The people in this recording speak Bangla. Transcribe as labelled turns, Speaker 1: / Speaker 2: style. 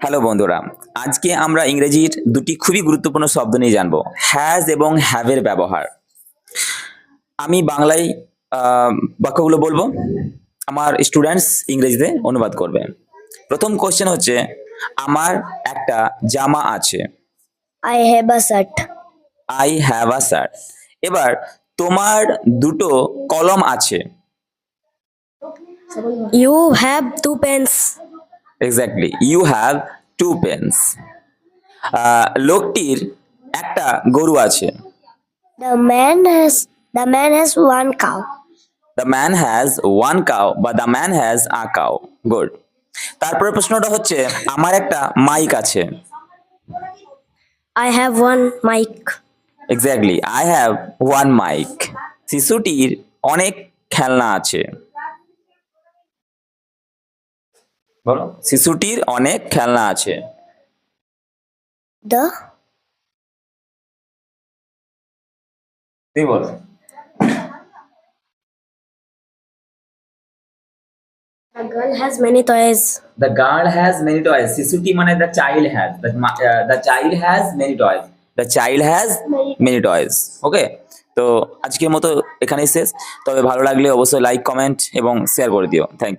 Speaker 1: হ্যালো বন্ধুরা, আজকে আমরা ইংরেজির দুটি খুবই গুরুত্বপূর্ণ শব্দ নিয়ে জানবো, হ্যাজ এবং হ্যাভের ব্যবহার। আমি বাংলায় বাক্যগুলো বলবো, আমার স্টুডেন্টস ইংরেজিতে অনুবাদ করবে। প্রথম কোশ্চেন হচ্ছে, আমার একটা জামা আছে।
Speaker 2: I have a shirt.
Speaker 1: I have a shirt. এবার তোমার দুটো কলম আছে।
Speaker 2: You have two pens.
Speaker 1: Exactly, you have two pens. লোকটির একটা গরু আছে।
Speaker 2: The man has one cow.
Speaker 1: The man has one cow বা the man has a cow. Good. তারপরে প্রশ্নটা হচ্ছে, আমার একটা মাইক আছে।
Speaker 2: I have one mic.
Speaker 1: Exactly, I have one mic. শিশুটির অনেক খেলনা আছে। বলো, শিশুটির অনেক খেলনা আছে।
Speaker 2: The
Speaker 1: তুমি বলো।
Speaker 2: girl has many toys.
Speaker 1: The girl has many toys. শিশুটি মানে the child has. The child has many toys. The child has many toys. ওকে, তো আজকের মতো এখানেই শেষ। তবে ভালো লাগলে অবশ্যই লাইক, কমেন্ট এবং শেয়ার করে দিও। Thank you.